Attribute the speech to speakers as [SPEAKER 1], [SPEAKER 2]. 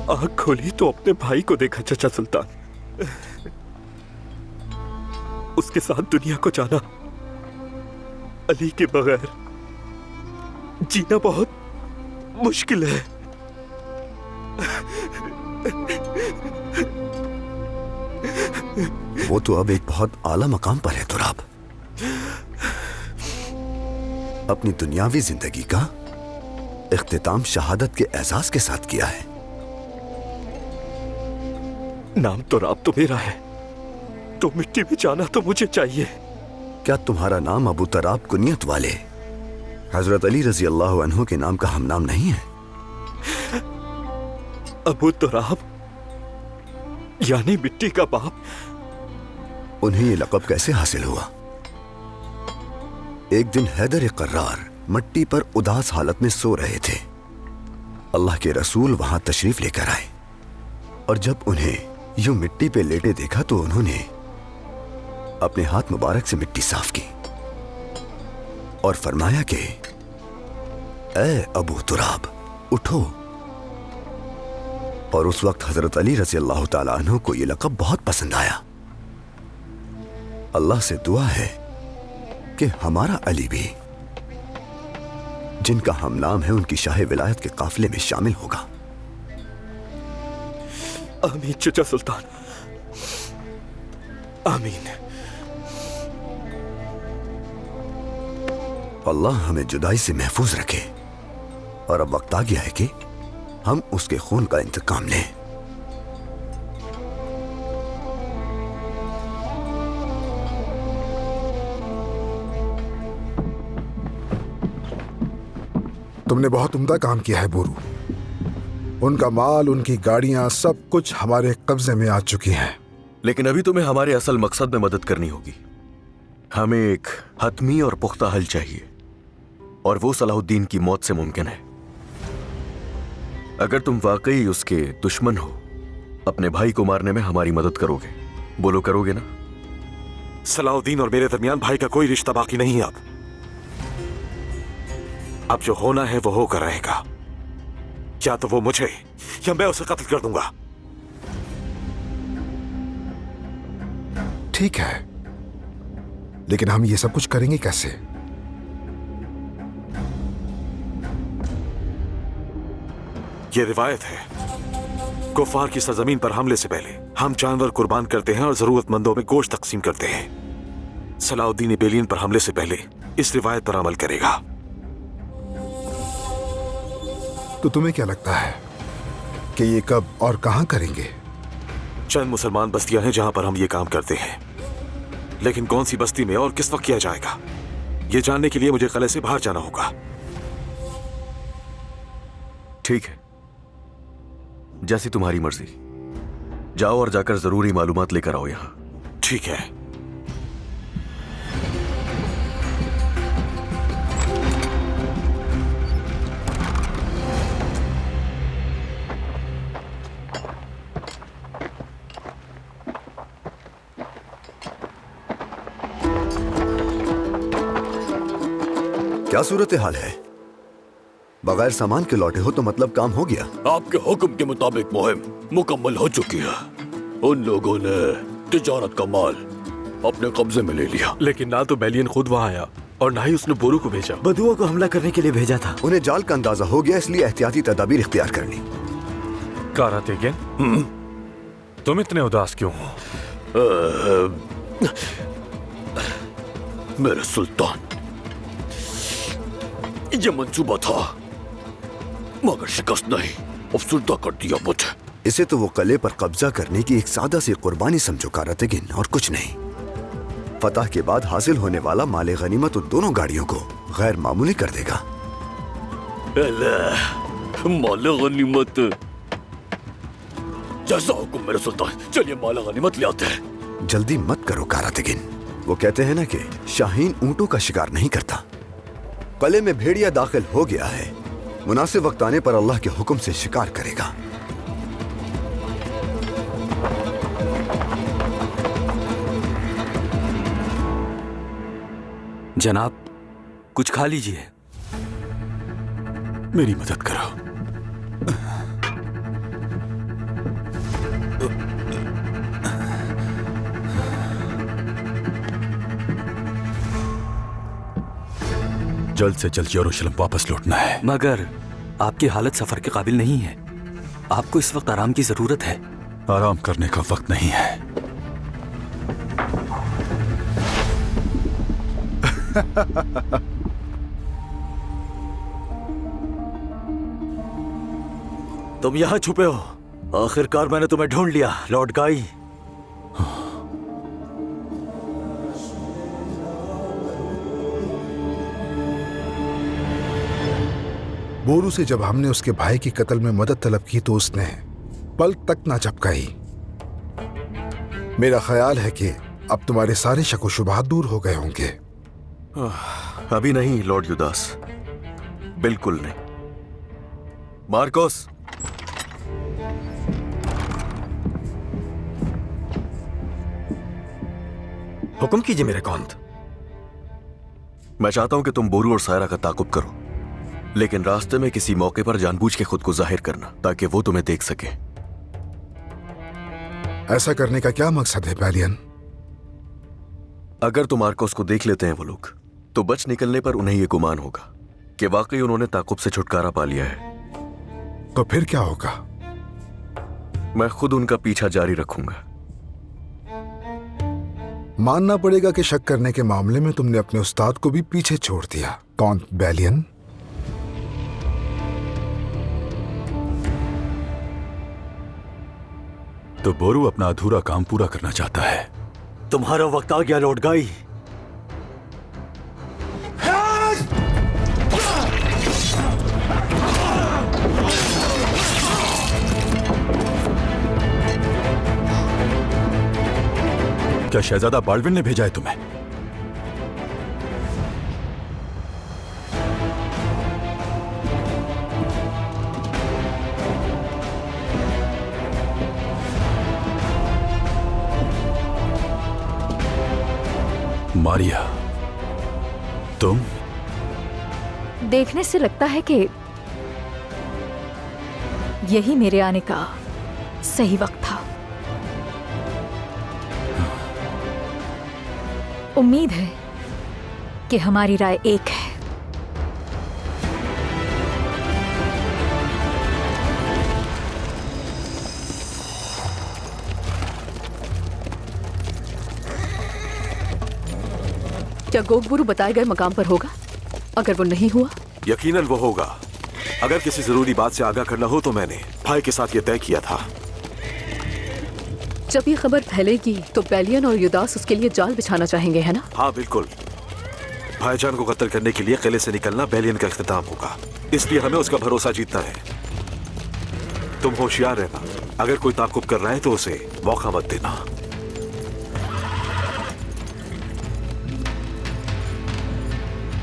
[SPEAKER 1] आंख खोली तो अपने भाई को देखा चचा सुल्तान। उसके साथ दुनिया को जाना। अली के बगैर जीना बहुत मुश्किल है।
[SPEAKER 2] वो तो अब एक बहुत आला मकाम पर है तुराब। अपनी दुनियावी जिंदगी का इख्तिताम शहादत के एहसास के साथ किया है।
[SPEAKER 1] नाम तुराब तो मेरा है, तो मिट्टी में जाना तो मुझे चाहिए।
[SPEAKER 2] क्या तुम्हारा नाम अबू तुराब कुनियत वाले हजरत अली रजी अल्लाह अन्हु के नाम का हमनाम नहीं है?
[SPEAKER 1] अबू तुराब यानी मिट्टी का बाप।
[SPEAKER 2] उन्हें ये लक़ब कैसे हासिल हुआ? एक दिन हैदर कर्रार मिट्टी पर उदास हालत में सो रहे थे। अल्लाह के रसूल वहां तशरीफ लेकर आए और जब उन्हें यूं मिट्टी पे लेटे देखा तो उन्होंने अपने हाथ मुबारक से मिट्टी साफ की और फरमाया कि ए अबू तुराब उठो। और उस वक्त हजरत अली रज़ी अल्लाह ताला अन्हु को यह लक़ब बहुत पसंद आया। अल्लाह से दुआ है कि हमारा अली भी, जिनका हम नाम है, उनकी शाह विलायत के काफिले में शामिल होगा।
[SPEAKER 1] आमीन चचा सुल्तान, आमीन।
[SPEAKER 2] अल्लाह हमें जुदाई से महफूज रखे। और अब वक्त आ गया है कि हम उसके खून का इंतकाम लें।
[SPEAKER 3] तुमने बहुत उम्दा काम किया है बोरू। उनका माल, उनकी गाड़ियां, सब कुछ हमारे कब्जे में आ चुकी हैं।
[SPEAKER 4] लेकिन अभी तुम्हें हमारे असल मकसद में मदद करनी होगी। हमें एक हतमी और पुख्ता हल चाहिए और वो सलाहुद्दीन की मौत से मुमकिन है। अगर तुम वाकई उसके दुश्मन हो, अपने भाई को मारने में हमारी मदद करोगे। बोलो, करोगे ना?
[SPEAKER 5] सलाहुद्दीन और मेरे दरमियान भाई का कोई रिश्ता बाकी नहीं है। अब जो होना है वो होकर रहेगा। या तो वो मुझे या मैं उसे कत्ल कर दूंगा।
[SPEAKER 3] ठीक है, लेकिन हम ये सब कुछ करेंगे कैसे?
[SPEAKER 5] ये रिवायत है, कुफार की सरजमीन पर हमले से पहले हम जानवर कुर्बान करते हैं और जरूरतमंदों में गोश्त तकसीम करते हैं। सलाहुद्दीन बेलियन पर हमले से पहले इस रिवायत पर अमल करेगा।
[SPEAKER 3] तो तुम्हें क्या लगता है कि ये कब और कहां करेंगे?
[SPEAKER 5] चंद मुसलमान बस्तियां हैं जहां पर हम ये काम करते हैं, लेकिन कौन सी बस्ती में और किस वक्त किया जाएगा, ये जानने के लिए मुझे किले से बाहर जाना होगा।
[SPEAKER 4] ठीक है, जैसी तुम्हारी मर्जी। जाओ और जाकर जरूरी मालूमात लेकर आओ यहां।
[SPEAKER 5] ठीक है।
[SPEAKER 2] क्या सूरत हाल है? बगैर सामान के लौटे हो तो मतलब काम हो गया?
[SPEAKER 6] आपके हुक्म के मुताबिक मुहिम मुकम्मल हो चुकी है। उन लोगों ने तिजारत का माल अपने कब्जे में ले लिया।
[SPEAKER 1] लेकिन ना तो बेलियन खुद वहां आया और ना ही उसने बोरू को भेजा।
[SPEAKER 7] बदुओं को हमला करने के लिए भेजा था।
[SPEAKER 2] उन्हें जाल का अंदाजा हो गया, इसलिए एहतियाती तदाबीर इख्तियार कर ली।
[SPEAKER 8] कारातेगन, तुम इतने उदास क्यों हो?
[SPEAKER 6] मेरे सुल्तान, ये मंसूबा था मगर शिकस्त नहीं, अफसुर्दा कर दिया मुझे।
[SPEAKER 2] इसे तो वो किले पर कब्जा करने की एक सादा सी कुर्बानी समझो कारातेगिन, और कुछ नहीं। फतह के बाद हासिल होने वाला माले गनीमत उन दोनों गाड़ियों को गैर मामूली कर देगा।
[SPEAKER 6] माले गनीमत, जैसा हुक्म मेरे सुल्तान। चलिए माले गनीमत ले आते हैं।
[SPEAKER 2] जल्दी मत करो कारातेगिन। वो कहते हैं ना कि शाहीन ऊंटों का शिकार नहीं करता। किले में भेड़िया दाखिल हो गया है, मुनासिब वक्त आने पर अल्लाह के हुक्म से शिकार करेगा।
[SPEAKER 7] जनाब, कुछ खा लीजिए।
[SPEAKER 5] मेरी मदद करो।
[SPEAKER 6] जल्द से जल्द यरूशलेम वापस लौटना है।
[SPEAKER 7] मगर आपकी हालत सफर के काबिल नहीं है। आपको इस वक्त आराम की जरूरत है।
[SPEAKER 6] आराम करने का वक्त नहीं है।
[SPEAKER 4] तुम यहां छुपे हो। आखिरकार मैंने तुम्हें ढूंढ लिया, लॉर्ड गाई।
[SPEAKER 3] बोरू से जब हमने उसके भाई की कत्ल में मदद तलब की तो उसने पलक तक ना झपकाई। मेरा ख्याल है कि अब तुम्हारे सारे शक व शुबहात दूर हो गए होंगे।
[SPEAKER 4] अभी नहीं लॉर्ड युदास, बिल्कुल नहीं। मार्कोस,
[SPEAKER 1] हुक्म कीजिए मेरे कौंद।
[SPEAKER 4] मैं चाहता हूं कि तुम बोरू और सायरा का ताकुब करो, लेकिन रास्ते में किसी मौके पर जानबूझ के खुद को जाहिर करना ताकि वो तुम्हें देख सके।
[SPEAKER 3] ऐसा करने का क्या मकसद है बैलियन?
[SPEAKER 4] अगर तुम मार्कोस को देख लेते हैं वो लोग, तो बच निकलने पर उन्हें यह गुमान होगा कि वाकई उन्होंने ताकुब से छुटकारा पा लिया है।
[SPEAKER 3] तो फिर क्या होगा?
[SPEAKER 4] मैं खुद उनका पीछा जारी रखूंगा।
[SPEAKER 3] मानना पड़ेगा कि शक करने के मामले में तुमने अपने उस्ताद को भी पीछे छोड़ दिया। कौन बैलियन?
[SPEAKER 6] तो बोरू अपना अधूरा काम पूरा करना चाहता है।
[SPEAKER 4] तुम्हारा वक्त आ गया लॉर्ड गाई।
[SPEAKER 6] क्या शहजादा बाल्डविन ने भेजा है तुम्हें? मारिया, तुम?
[SPEAKER 9] देखने से लगता है कि यही मेरे आने का सही वक्त था। उम्मीद है कि हमारी राय एक है।
[SPEAKER 10] क्या गोगबुरु बताए गए मकाम पर होगा? अगर वो नहीं हुआ?
[SPEAKER 5] यकीनन वो होगा। अगर किसी जरूरी बात से आगाह करना हो तो मैंने भाई के साथ ये तय किया था।
[SPEAKER 10] जब ये खबर फैलेगी तो बैलियन और युदास उसके लिए जाल बिछाना चाहेंगे, है ना?
[SPEAKER 5] हाँ बिल्कुल। भाईजान को कत्ल करने के लिए किले से निकलना बैलियन का इख्तिताम होगा, इसलिए हमें उसका भरोसा जीतना है। तुम होशियार रहना, अगर कोई ताकुब कर रहा है तो उसे मौका मत देना।